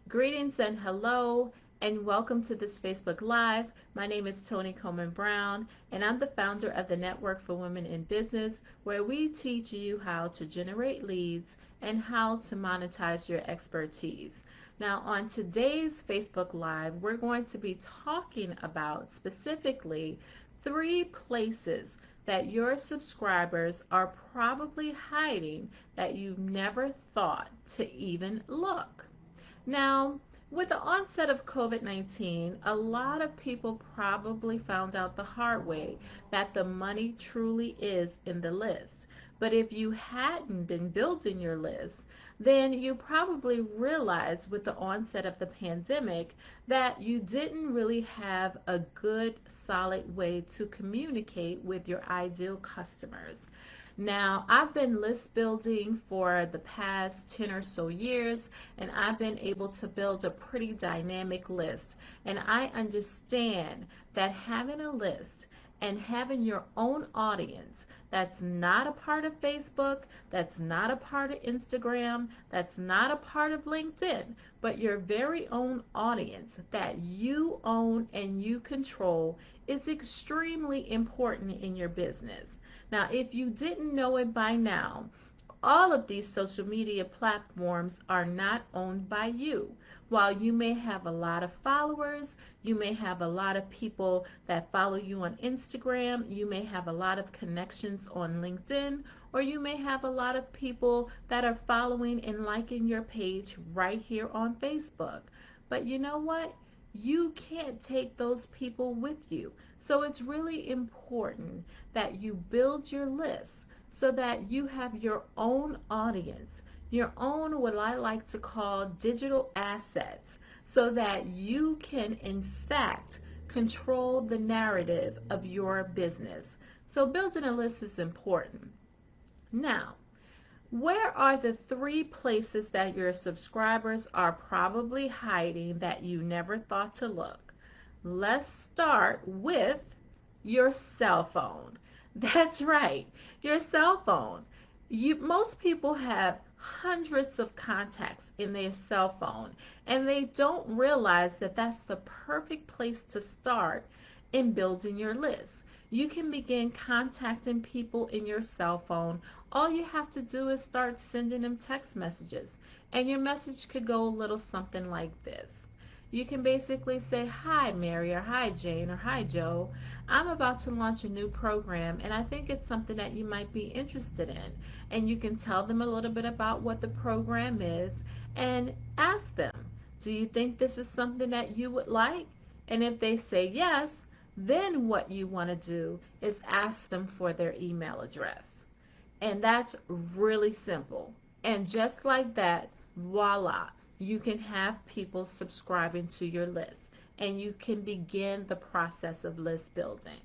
Greetings and hello, and welcome to this Facebook Live. My name is Tony Coleman-Brown, and I'm the founder of the Network for Women in Business, where we teach you how to generate leads and how to monetize your expertise. Now, on today's Facebook Live, we're going to be talking about specifically 3 places that your subscribers are probably hiding that you never thought to even look. Now, with the onset of COVID-19, a lot of people probably found out the hard way that the money truly is in the list. But if you hadn't been building your list, then you probably realized with the onset of the pandemic that you didn't really have a good, solid way to communicate with your ideal customers. Now, I've been list building for the past 10 or so years, and I've been able to build a pretty dynamic list. And I understand that having a list and having your own audience that's not a part of Facebook, that's not a part of Instagram, that's not a part of LinkedIn, but your very own audience that you own and you control is extremely important in your business. Now, if you didn't know it by now, all of these social media platforms are not owned by you. While you may have a lot of followers, you may have a lot of people that follow you on Instagram, you may have a lot of connections on LinkedIn, or you may have a lot of people that are following and liking your page right here on Facebook. But you know what? You can't take those people with you. So it's really important that you build your list so that you have your own audience, your own what I like to call digital assets, so that you can, in fact, control the narrative of your business. So building a list is important. Now, where are the 3 places that your subscribers are probably hiding that you never thought to look? Let's start with your cell phone. That's right, your cell phone. Most people have hundreds of contacts in their cell phone, and they don't realize that that's the perfect place to start in building your list. You can begin contacting people in your cell phone. All you have to do is start sending them text messages, and your message could go a little something like this. You can basically say, "Hi, Mary," or "Hi, Jane," or "Hi, Joe. I'm about to launch a new program, and I think it's something that you might be interested in." And you can tell them a little bit about what the program is and ask them, "Do you think this is something that you would like?" And if they say yes, then what you want to do is ask them for their email address. And that's really simple. And just like that, voila, you can have people subscribing to your list and you can begin the process of list building.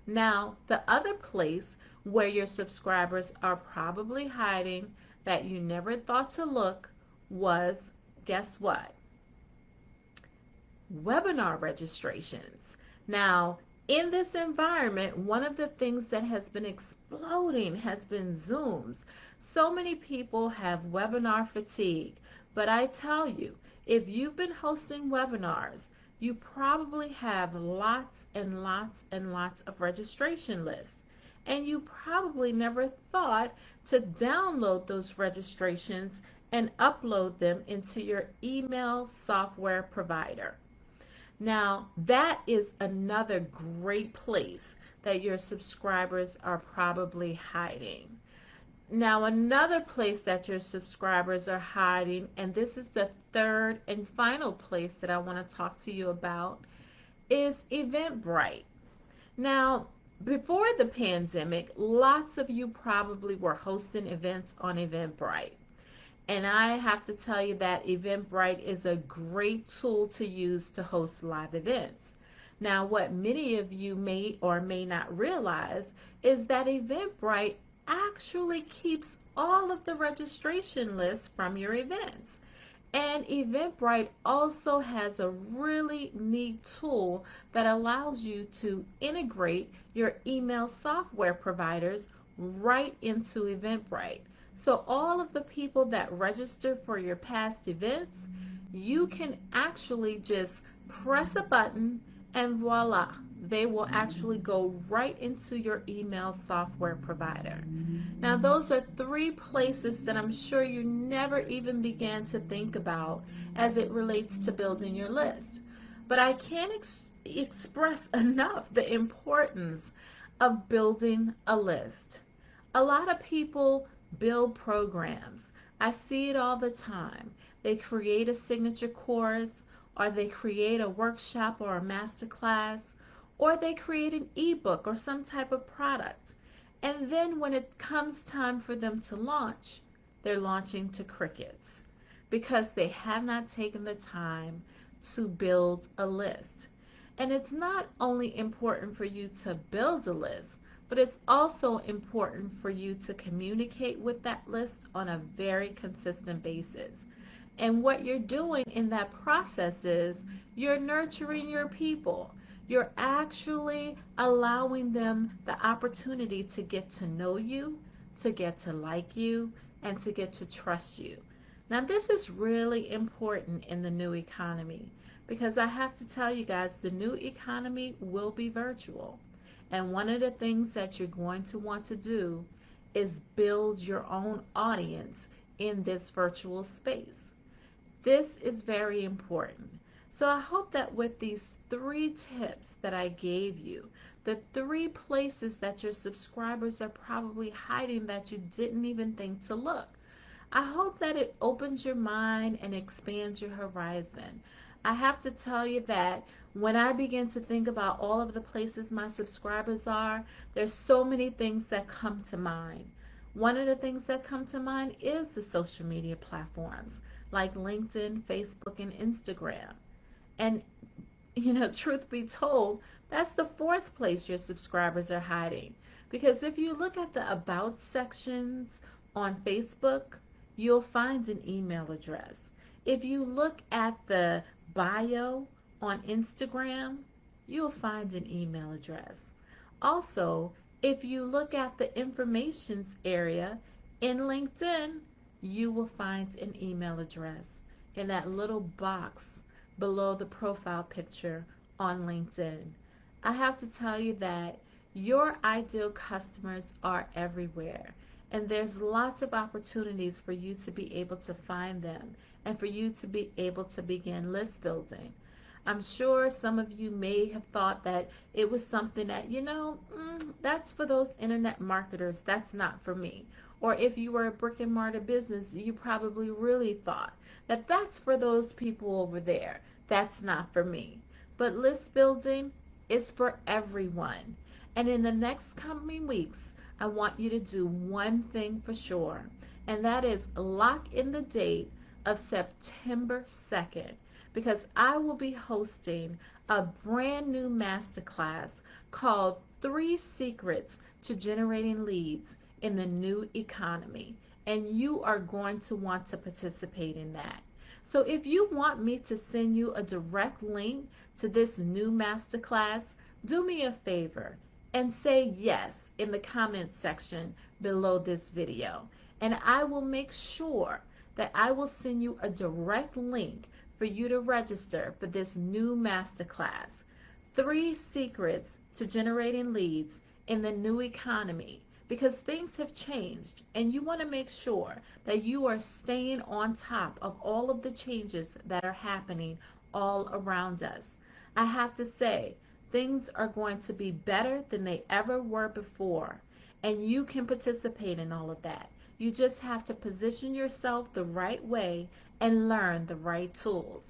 Now, the other place where your subscribers are probably hiding that you never thought to look was, guess what? Webinar registrations. Now, in this environment, one of the things that has been exploding has been Zooms. So many people have webinar fatigue, but I tell you, if you've been hosting webinars, you probably have lots and lots and lots of registration lists. And you probably never thought to download those registrations and upload them into your email software provider. Now, that is another great place that your subscribers are probably hiding. Now, another place that your subscribers are hiding, and this is the third and final place that I want to talk to you about, is Eventbrite. Now, before the pandemic, lots of you probably were hosting events on Eventbrite. And I have to tell you that Eventbrite is a great tool to use to host live events. Now, what many of you may or may not realize is that Eventbrite actually keeps all of the registration lists from your events. And Eventbrite also has a really neat tool that allows you to integrate your email software providers right into Eventbrite. So all of the people that register for your past events, you can actually just press a button and voila, they will actually go right into your email software provider. Now, those are three places that I'm sure you never even began to think about as it relates to building your list. But I can't express enough the importance of building a list. A lot of people build programs. I see it all the time. They create a signature course, or they create a workshop or a master class, or they create an ebook or some type of product. And then when it comes time for them to launch, they're launching to crickets because they have not taken the time to build a list. And it's not only important for you to build a list, but it's also important for you to communicate with that list on a very consistent basis. And what you're doing in that process is you're nurturing your people. You're actually allowing them the opportunity to get to know you, to get to like you, and to get to trust you. Now, this is really important in the new economy because I have to tell you guys the new economy will be virtual. And one of the things that you're going to want to do is build your own audience in this virtual space. This is very important. So I hope that with these three tips that I gave you, the three places that your subscribers are probably hiding that you didn't even think to look, I hope that it opens your mind and expands your horizon. I have to tell you that when I begin to think about all of the places my subscribers are, there's so many things that come to mind. One of the things that come to mind is the social media platforms like LinkedIn, Facebook, and Instagram. And truth be told, that's the fourth place your subscribers are hiding. Because if you look at the About sections on Facebook, you'll find an email address. If you look at the bio on Instagram, you'll find an email address. Also, if you look at the informations area in LinkedIn, you will find an email address in that little box below the profile picture on LinkedIn. I have to tell you that your ideal customers are everywhere, and there's lots of opportunities for you to be able to find them and for you to be able to begin list building. I'm sure some of you may have thought that it was something that, that's for those internet marketers, that's not for me. Or if you were a brick and mortar business, you probably really thought that that's for those people over there. That's not for me. But list building is for everyone. And in the next coming weeks, I want you to do one thing for sure, and that is lock in the date of September 2nd because I will be hosting a brand new masterclass called Three Secrets to Generating Leads in the New Economy. And you are going to want to participate in that. So if you want me to send you a direct link to this new masterclass, do me a favor and say yes in the comment section below this video. And I will make sure that I will send you a direct link for you to register for this new masterclass. Three secrets to generating leads in the new economy, because things have changed and you want to make sure that you are staying on top of all of the changes that are happening all around us. I have to say, things are going to be better than they ever were before, and you can participate in all of that. You just have to position yourself the right way and learn the right tools.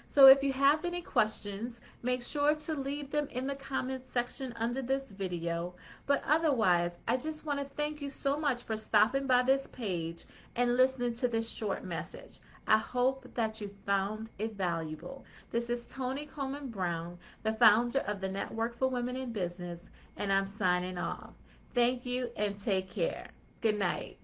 So if you have any questions, make sure to leave them in the comments section under this video. But otherwise, I just want to thank you so much for stopping by this page and listening to this short message. I hope that you found it valuable. This is Toni Coleman-Brown, the founder of the Network for Women in Business, and I'm signing off. Thank you and take care. Good night.